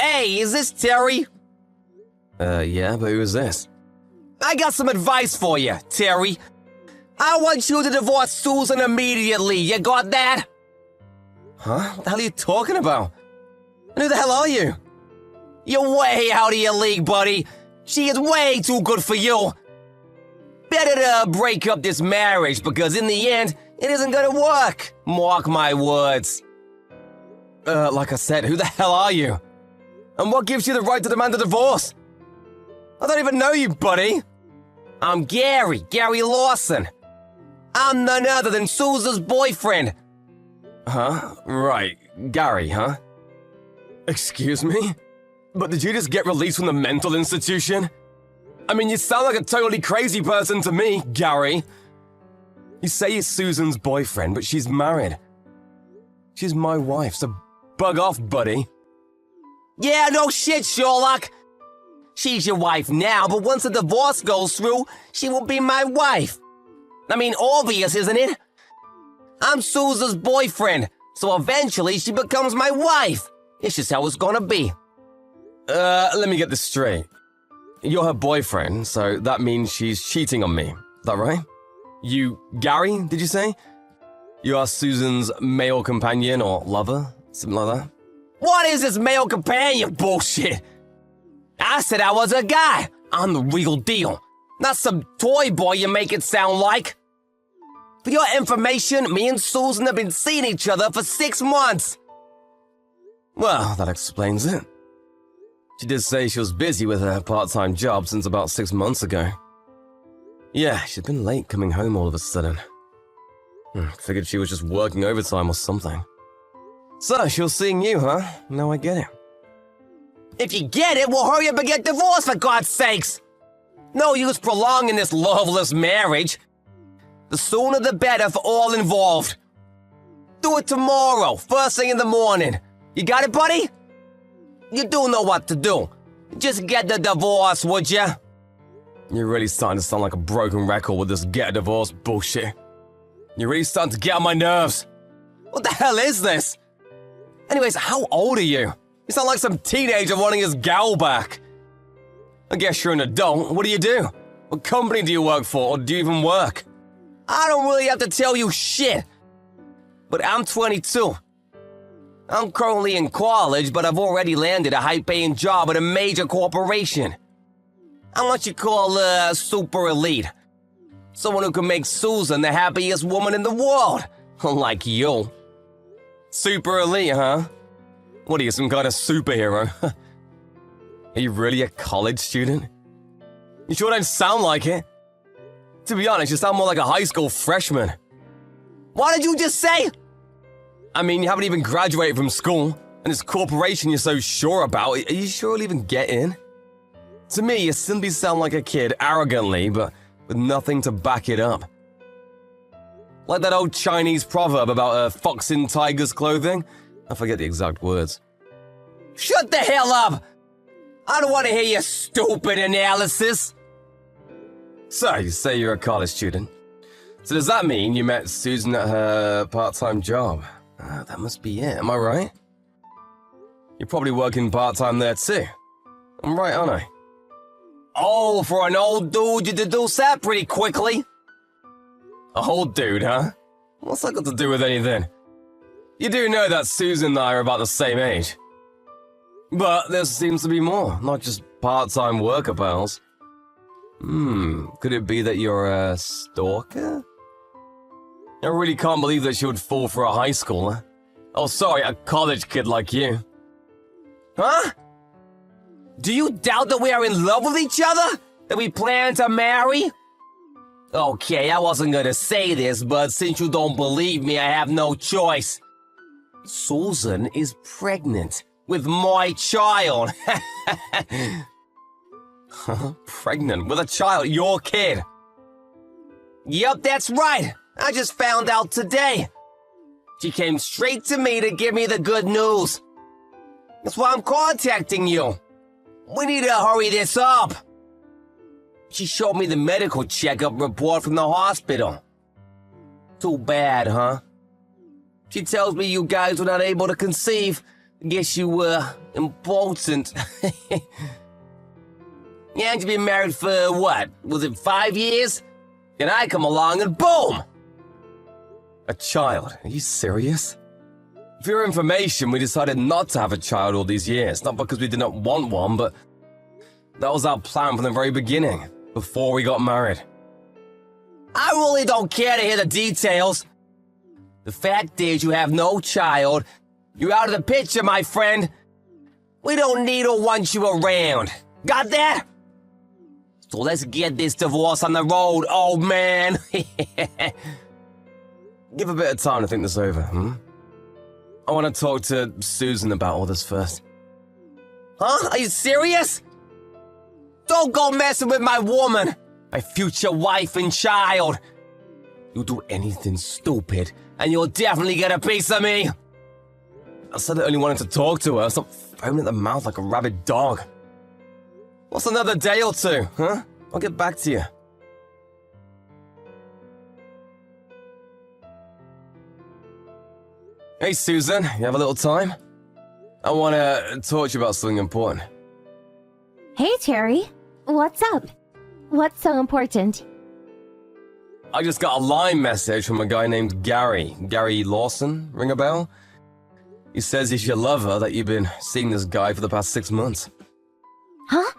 Hey, is this Terry? Yeah, but who is this? I got some advice for you, Terry. I want you to divorce Susan immediately. You got that? Huh? What the hell are you talking about? And who the hell are you? You're way out of your league, buddy. She is way too good for you. Better to break up this marriage because in the end, it isn't gonna work. Mark my words. Like I said, who the hell are you? And what gives you the right to demand a divorce? I don't even know you, buddy. I'm Gary Lawson. I'm none other than Susan's boyfriend. Huh? Right. Gary, huh? Excuse me? But did you just get released from the mental institution? I mean, you sound like a totally crazy person to me, Gary. You say you're Susan's boyfriend, but she's married. She's my wife, so bug off, buddy. Yeah, no shit, Sherlock. She's your wife now, but once the divorce goes through, she will be my wife. I mean, obvious, isn't it? I'm Susan's boyfriend, so eventually she becomes my wife. It's just how it's gonna be. Let me get this straight. You're her boyfriend, so that means she's cheating on me. Is that right? You, Gary, did you say? You are Susan's male companion or lover? Something like that? What is this male companion bullshit? I said I was a guy. I'm the real deal. Not some toy boy you make it sound like. For your information, me and Susan have been seeing each other for 6 months. Well, that explains it. She did say she was busy with her part-time job since about 6 months ago. Yeah, she'd been late coming home all of a sudden. Figured she was just working overtime or something. So, she was seeing you, huh? Now I get it. If you get it, we'll hurry up and get divorced, for God's sakes. No use prolonging this loveless marriage. The sooner the better for all involved. Do it tomorrow, first thing in the morning. You got it, buddy? You do know what to do. Just get the divorce, would ya? You're really starting to sound like a broken record with this get a divorce bullshit. You're really starting to get on my nerves. What the hell is this? Anyways, how old are you? You sound like some teenager wanting his gal back. I guess you're an adult. What do you do? What company do you work for, or do you even work? I don't really have to tell you shit. But I'm 22. I'm currently in college, but I've already landed a high-paying job at a major corporation. I'm what you call super elite. Someone who can make Susan the happiest woman in the world. Like you. Super elite, huh? What are you, some kind of superhero? Are you really a college student? You sure don't sound like it. To be honest, you sound more like a high school freshman. What did you just say? I mean, you haven't even graduated from school, and this corporation you're so sure about, are you sure you'll even get in? To me, you simply sound like a kid arrogantly, but with nothing to back it up. Like that old Chinese proverb about a fox in tiger's clothing. I forget the exact words. Shut the hell up! I don't want to hear your stupid analysis. So, you say you're a college student. So does that mean you met Susan at her part-time job? That must be it, am I right? You're probably working part-time there too. I'm right, aren't I? Oh, for an old dude, you deduce that pretty quickly. A old dude, huh? What's that got to do with anything? You do know that Susan and I are about the same age. But there seems to be more, not just part-time worker pals. Could it be that you're a stalker? I really can't believe that she would fall for a high schooler. Oh, sorry, a college kid like you. Huh? Do you doubt that we are in love with each other? That we plan to marry? Okay, I wasn't gonna say this, but since you don't believe me, I have no choice. Susan is pregnant with my child. Pregnant with a child, your kid? Yep, that's right. I just found out today. She came straight to me to give me the good news. That's why I'm contacting you. We need to hurry this up. She showed me the medical checkup report from the hospital. Too bad, huh? She tells me you guys were not able to conceive, Guess you were important. Yeah, you've been married for what? Was it 5 years? And I come along and boom! A child? Are you serious? For your information, we decided not to have a child all these years. Not because we did not want one, but that was our plan from the very beginning, before we got married. I really don't care to hear the details. The fact is you have no child. You're out of the picture, my friend. We don't need or want you around. Got that? So let's get this divorce on the road, old man. Give a bit of time to think this over, I want to talk to Susan about all this first. Huh? Are you serious? Don't go messing with my woman, my future wife and child. You do anything stupid, and you'll definitely get a piece of me. I said I only wanted to talk to her. Stop foaming at the mouth like a rabid dog. What's another day or two, huh? I'll get back to you. Hey, Susan, you have a little time? I want to talk to you about something important. Hey, Terry. What's up? What's so important? I just got a line message from a guy named Gary. Gary Lawson, ring a bell? He says he's your lover, that you've been seeing this guy for the past 6 months. Huh?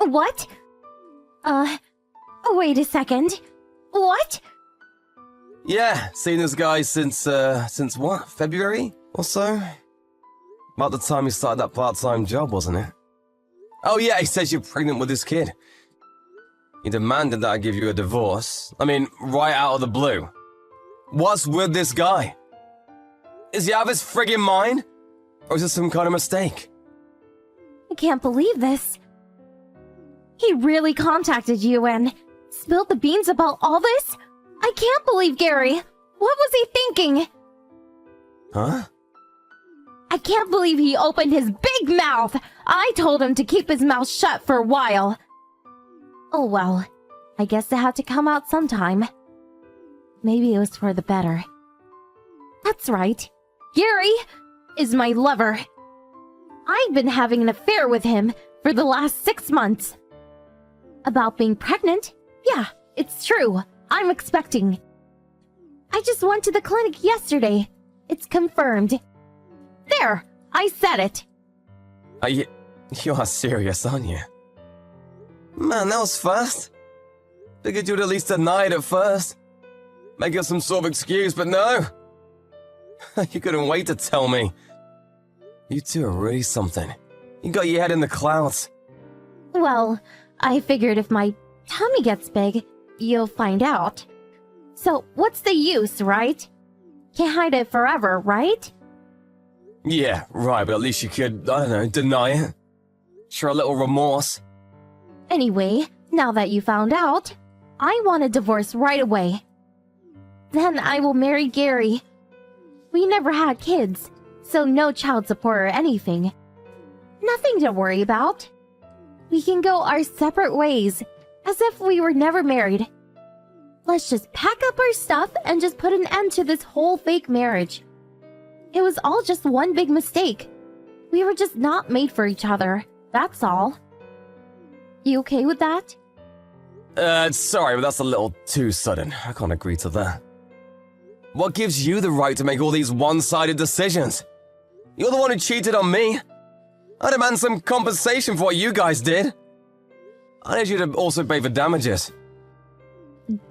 What? Wait a second. What? Yeah, seen this guy since what? February or so? About the time he started that part-time job, wasn't it? Oh yeah, he says you're pregnant with this kid. He demanded that I give you a divorce. I mean, right out of the blue. What's with this guy? Is he out of his friggin' mind? Or is this some kind of mistake? I can't believe this. He really contacted you and spilled the beans about all this? I can't believe Gary. What was he thinking? Huh? I can't believe he opened his big mouth. I told him to keep his mouth shut for a while. Oh well, I guess it had to come out sometime. Maybe it was for the better. That's right. Gary is my lover. I've been having an affair with him for the last 6 months. About being pregnant? Yeah, it's true. I'm expecting. I just went to the clinic yesterday. It's confirmed. There, I said it. You're serious, aren't you? Man, that was fast. Figured you'd at least deny it at first. Make up some sort of excuse, but no. You couldn't wait to tell me. You two are really something. You got your head in the clouds. Well, I figured if my tummy gets big, you'll find out. So, what's the use, right? Can't hide it forever, right? Yeah, right, but at least you could, I don't know, deny it. Show a little remorse. Anyway, now that you found out, I want a divorce right away. Then I will marry Gary. We never had kids, so no child support or anything. Nothing to worry about. We can go our separate ways, as if we were never married. Let's just pack up our stuff and just put an end to this whole fake marriage. It was all just one big mistake. We were just not made for each other, that's all. You okay with that? Sorry, but that's a little too sudden. I can't agree to that. What gives you the right to make all these one-sided decisions? You're the one who cheated on me. I demand some compensation for what you guys did. I need you to also pay for damages.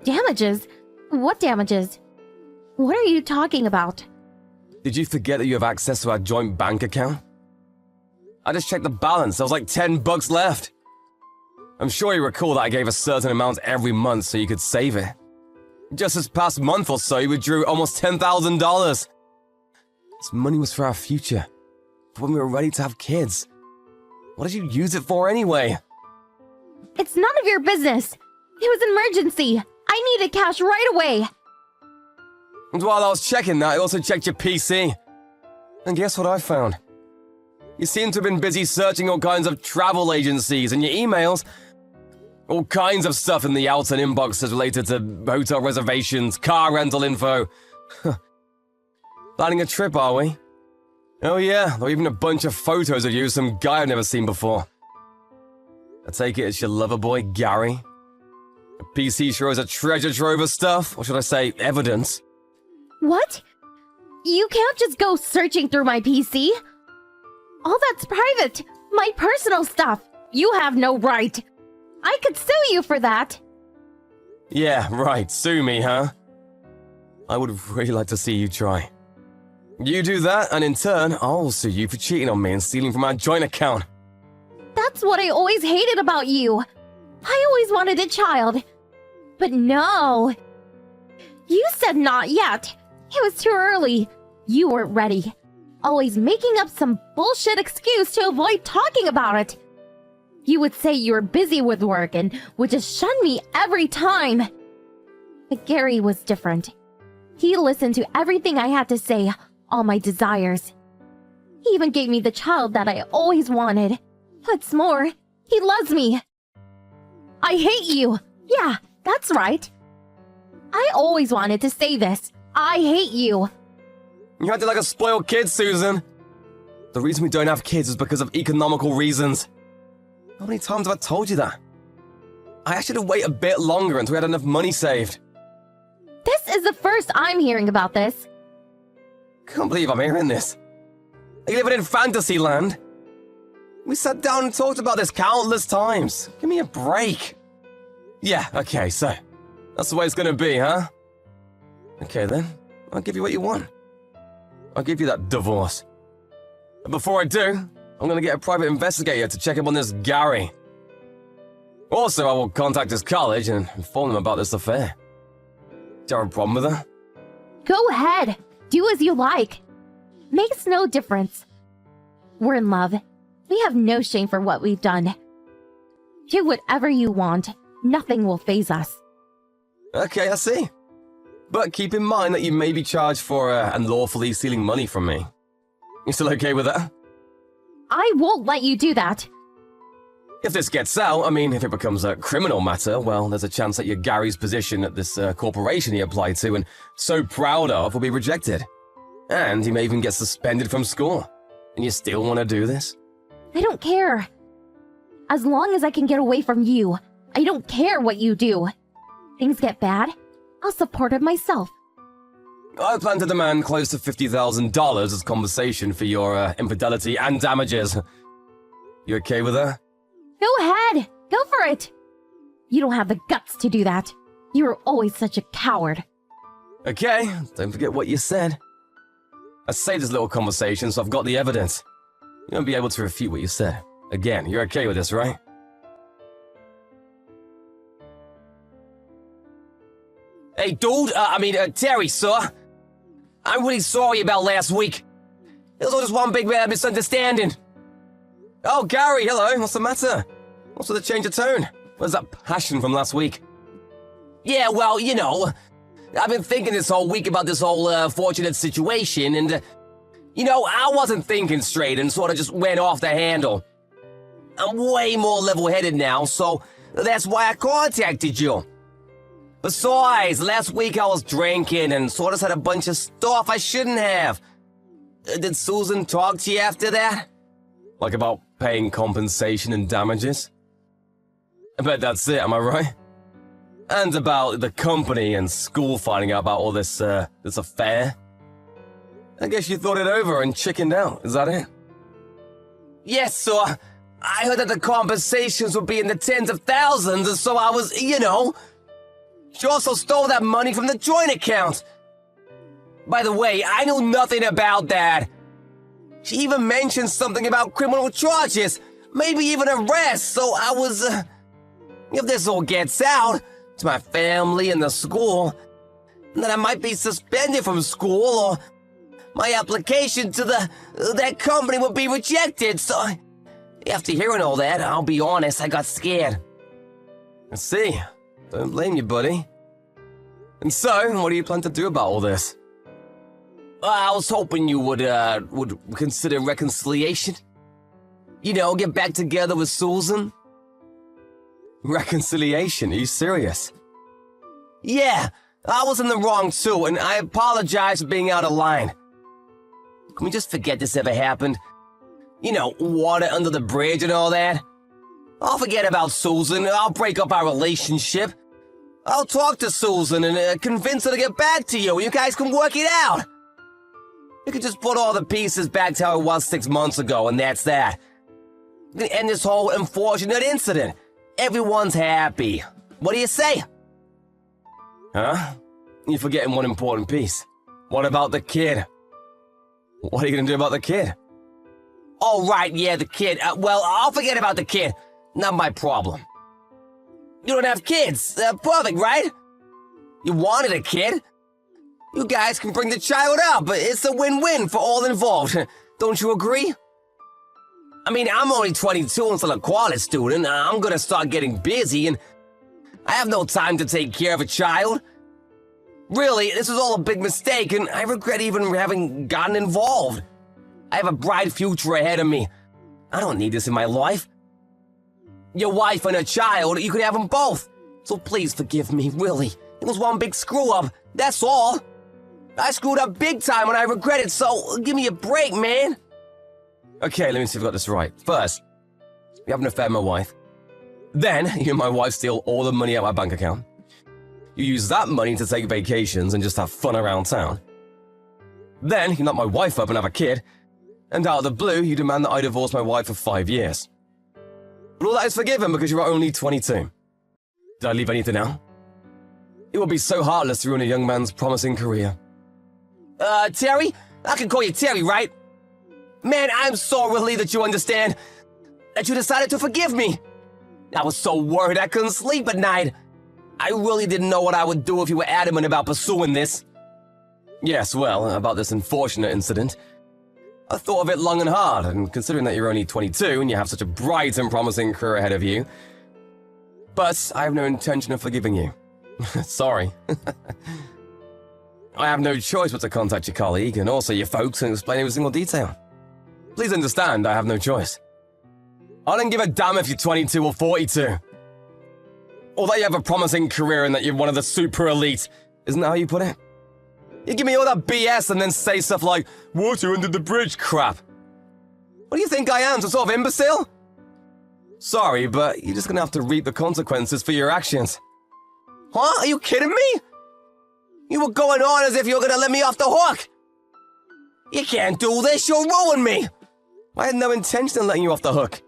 Damages? What damages? What are you talking about? Did you forget that you have access to our joint bank account? I just checked the balance. There was like $10 left. I'm sure you recall that I gave a certain amount every month so you could save it. Just this past month or so, you withdrew almost $10,000. This money was for our future, for when we were ready to have kids. What did you use it for anyway? It's none of your business. It was an emergency. I needed cash right away. And while I was checking that, I also checked your PC. And guess what I found? You seem to have been busy searching all kinds of travel agencies and your emails. All kinds of stuff in the out and inboxes related to hotel reservations, car rental info. Planning a trip, are we? Oh yeah, there are even a bunch of photos of you with some guy I've never seen before. I take it it's your lover boy, Gary? The PC sure is a treasure trove of stuff, or should I say, evidence. What? You can't just go searching through my PC. All that's private. My personal stuff. You have no right. I could sue you for that. Yeah, right, sue me, huh? I would really like to see you try. You do that, and in turn, I'll sue you for cheating on me and stealing from our joint account. That's what I always hated about you. I always wanted a child. But no. You said not yet. It was too early. You weren't ready. Always making up some bullshit excuse to avoid talking about it. You would say you were busy with work and would just shun me every time. But Gary was different. He listened to everything I had to say, all my desires. He even gave me the child that I always wanted. What's more, he loves me. I hate you. Yeah, that's right. I always wanted to say this. I hate you. You acted like a spoiled kid, Susan. The reason we don't have kids is because of economical reasons. How many times have I told you that? I asked you to wait a bit longer until we had enough money saved. This is the first I'm hearing about this. Can't believe I'm hearing this. Are you living in fantasy land? We sat down and talked about this countless times. Give me a break. Yeah, okay, so that's the way it's gonna be, huh? Okay then, I'll give you what you want. I'll give you that divorce. But before I do, I'm gonna get a private investigator to check up on this Gary. Also, I will contact his college and inform them about this affair. Do you have a problem with that? Go ahead. Do as you like. Makes no difference. We're in love. We have no shame for what we've done. Do whatever you want. Nothing will faze us. Okay, I see. But keep in mind that you may be charged for unlawfully stealing money from me. You still okay with that? I won't let you do that. If this gets out, I mean, if it becomes a criminal matter, well, there's a chance that your Gary's position at this corporation he applied to and so proud of will be rejected. And he may even get suspended from school. And you still want to do this? I don't care. As long as I can get away from you, I don't care what you do. Things get bad, I'll support it myself. I plan to demand close to $50,000 as compensation for your infidelity and damages. You okay with that? Go ahead. Go for it. You don't have the guts to do that. You were always such a coward. Okay, don't forget what you said. I saved this little conversation, so I've got the evidence. You won't be able to refute what you said. Again, you're okay with this, right? Hey, dude, Terry, sir. I'm really sorry about last week. It was all just one big misunderstanding. Oh, Gary, hello. What's the matter? What's with the change of tone? Where's that passion from last week? Yeah, well, you know, I've been thinking this whole week about this whole fortunate situation, and, I wasn't thinking straight and sort of just went off the handle. I'm way more level-headed now, so that's why I contacted you. Besides, last week I was drinking and sort of said a bunch of stuff I shouldn't have. Did Susan talk to you after that? Like about paying compensation and damages? I bet that's it, am I right? And about the company and school finding out about all this affair? I guess you thought it over and chickened out, is that it? Yes, sir. I heard that the compensations would be in the tens of thousands, and so I was, She also stole that money from the joint account. By the way, I knew nothing about that. She even mentioned something about criminal charges, maybe even arrest, so I was, if this all gets out to my family and the school, then I might be suspended from school or my application to that company would be rejected, so after hearing all that, I'll be honest, I got scared. I see. Don't blame you, buddy. And so, what do you plan to do about all this? I was hoping you would consider reconciliation. Get back together with Susan. Reconciliation? Are you serious? Yeah, I was in the wrong too, and I apologize for being out of line. Can we just forget this ever happened? You know, water under the bridge and all that? I'll forget about Susan. I'll break up our relationship. I'll talk to Susan and convince her to get back to you. You guys can work it out. You can just put all the pieces back to how it was 6 months ago, and that's that. You can end this whole unfortunate incident. Everyone's happy. What do you say? Huh? You're forgetting one important piece. What about the kid? What are you gonna do about the kid? Oh, right, yeah, the kid. Well, I'll forget about the kid. Not my problem. You don't have kids. Perfect, right? You wanted a kid. You guys can bring the child up. It's a win-win for all involved. Don't you agree? I mean, I'm only 22 and still a college student. I'm gonna start getting busy, and I have no time to take care of a child. Really, this was all a big mistake, and I regret even having gotten involved. I have a bright future ahead of me. I don't need this in my life. Your wife and a child, you could have them both. So please forgive me, really. It was one big screw-up, that's all. I screwed up big time and I regret it, so give me a break, man. Okay, let me see if I got this right. First, you have an affair with my wife. Then, you and my wife steal all the money out of my bank account. You use that money to take vacations and just have fun around town. Then, you knock my wife up and have a kid. And out of the blue, you demand that I divorce my wife for 5 years. But all that is forgiven because you are only 22. Did I leave anything out? It would be so heartless to ruin a young man's promising career. Terry? I can call you Terry, right? Man, I'm so relieved that you understand. That you decided to forgive me. I was so worried I couldn't sleep at night. I really didn't know what I would do if you were adamant about pursuing this. Yes, well, about this unfortunate incident. I thought of it long and hard, and considering that you're only 22 and you have such a bright and promising career ahead of you. But I have no intention of forgiving you. Sorry. I have no choice but to contact your colleague and also your folks and explain every single detail. Please understand, I have no choice. I don't give a damn if you're 22 or 42. Or that you have a promising career and that you're one of the super elite. Isn't that how you put it? You give me all that BS and then say stuff like, water under the bridge crap. What do you think I am, some sort of imbecile? Sorry, but you're just gonna have to reap the consequences for your actions. Huh? Are you kidding me? You were going on as if you were gonna let me off the hook. You can't do this, you'll ruin me. I had no intention of letting you off the hook.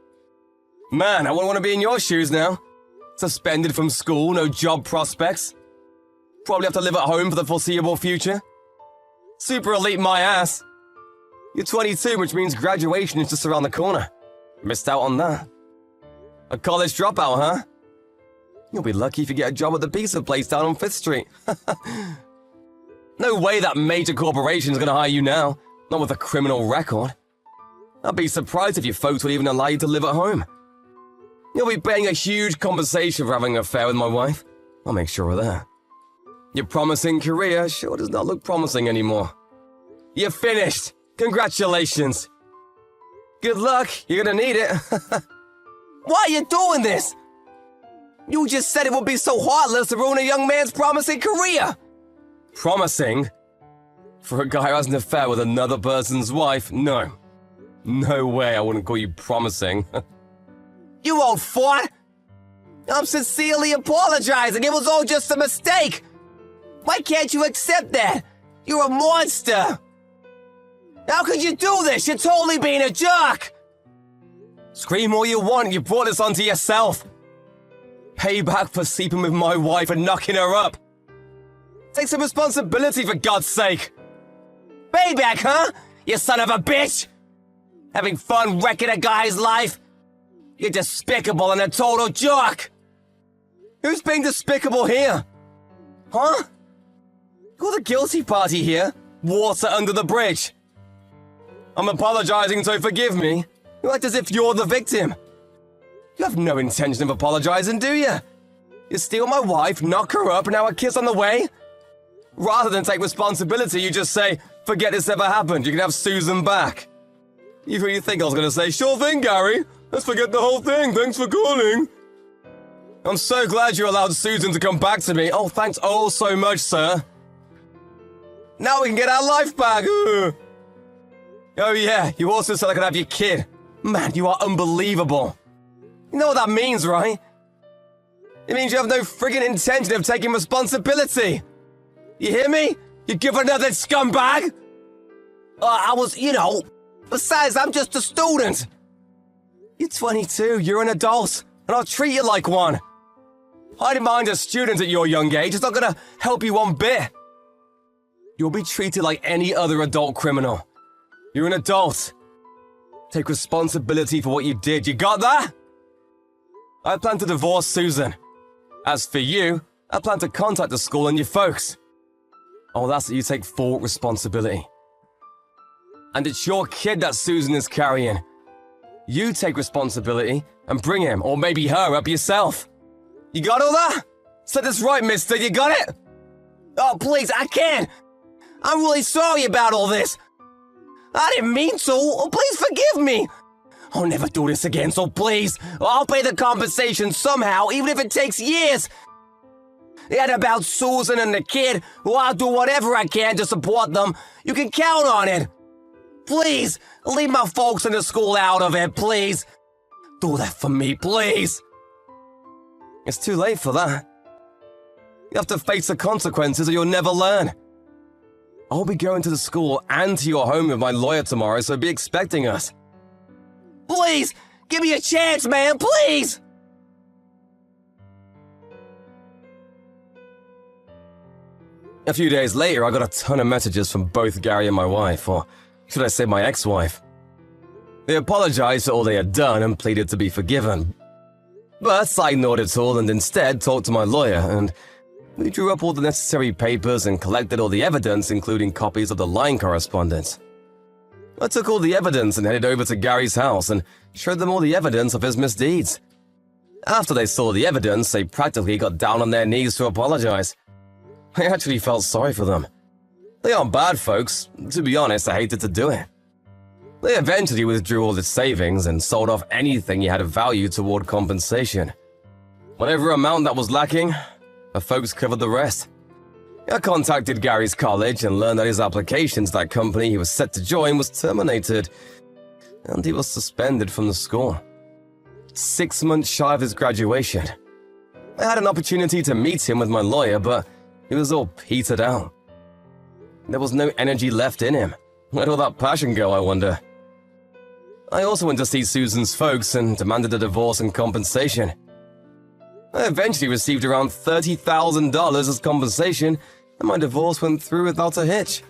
Man, I wouldn't want to be in your shoes now. Suspended from school, no job prospects. Probably have to live at home for the foreseeable future. Super elite my ass. You're 22, which means graduation is just around the corner. Missed out on that. A college dropout, huh? You'll be lucky if you get a job at the pizza place down on 5th Street. No way that major corporation's gonna hire you now. Not with a criminal record. I'd be surprised if your folks would even allow you to live at home. You'll be paying a huge compensation for having an affair with my wife. I'll make sure of that. Your promising career sure does not look promising anymore. You're finished! Congratulations! Good luck, you're gonna need it. Why are you doing this? You just said it would be so heartless to ruin a young man's promising career. Promising? For a guy who has an affair with another person's wife? No. No way I wouldn't call you promising. You old fart! I'm sincerely apologizing. It was all just a mistake. Why can't you accept that? You're a monster. How could you do this? You're totally being a jerk. Scream all you want, you brought this onto yourself. Payback for sleeping with my wife and knocking her up. Take some responsibility for God's sake. Payback, huh? You son of a bitch! Having fun wrecking a guy's life? You're despicable and a total jerk! Who's being despicable here? Huh? You're the guilty party here. Water under the bridge. I'm apologizing, so forgive me. You act as if you're the victim. You have no intention of apologizing, do you? You steal my wife, knock her up, and now a kiss on the way? Rather than take responsibility, you just say, forget this ever happened, you can have Susan back. You really think I was gonna say, sure thing, Gary. Let's forget the whole thing, thanks for calling. I'm so glad you allowed Susan to come back to me. Oh, thanks oh so much, sir. Now we can get our life back. Oh yeah, you also said I could have your kid. Man, you are unbelievable. You know what that means, right? It means you have no friggin' intention of taking responsibility. You hear me? You give another scumbag? I was, besides, I'm just a student. You're 22, you're an adult, and I'll treat you like one. Hiding behind a student at your young age is not gonna help you one bit. You'll be treated like any other adult criminal. You're an adult. Take responsibility for what you did, you got that? I plan to divorce Susan. As for you, I plan to contact the school and your folks. Oh, that's that you take full responsibility. And it's your kid that Susan is carrying. You take responsibility and bring him, or maybe her, up yourself. You got all that? Said this right, mister, you got it? Oh, please, I can't. I'm really sorry about all this. I didn't mean to. Oh, please forgive me. I'll never do this again, so please. I'll pay the compensation somehow, even if it takes years. And about Susan and the kid, well, I'll do whatever I can to support them. You can count on it. Please, leave my folks in the school out of it, please. Do that for me, please. It's too late for that. You have to face the consequences or you'll never learn. I'll be going to the school and to your home with my lawyer tomorrow, so be expecting us. Please, give me a chance, man, please! A few days later, I got a ton of messages from both Gary and my wife, or should I say my ex-wife. They apologized for all they had done and pleaded to be forgiven. But I ignored it all and instead talked to my lawyer, and we drew up all the necessary papers and collected all the evidence, including copies of the line correspondence. I took all the evidence and headed over to Gary's house and showed them all the evidence of his misdeeds. After they saw the evidence, they practically got down on their knees to apologize. I actually felt sorry for them. They aren't bad folks. To be honest, I hated to do it. They eventually withdrew all the savings and sold off anything he had of value toward compensation. Whatever amount that was lacking, the folks covered the rest. I contacted Gary's college and learned that his application to that company he was set to join was terminated, and he was suspended from the school. 6 months shy of his graduation. I had an opportunity to meet him with my lawyer, but he was all petered out. There was no energy left in him. Where'd all that passion go, I wonder? I also went to see Susan's folks and demanded a divorce and compensation. I eventually received around $30,000 as compensation, and my divorce went through without a hitch.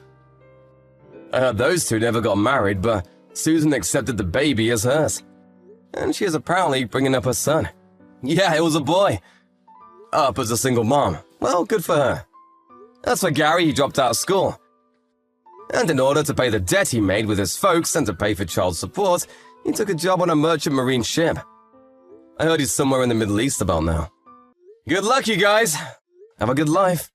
I heard those two never got married, but Susan accepted the baby as hers. And she is apparently bringing up her son. Yeah, it was a boy. Up as a single mom. Well, good for her. As for Gary, he dropped out of school. And in order to pay the debt he made with his folks and to pay for child support, he took a job on a merchant marine ship. I heard he's somewhere in the Middle East about now. Good luck, you guys. Have a good life.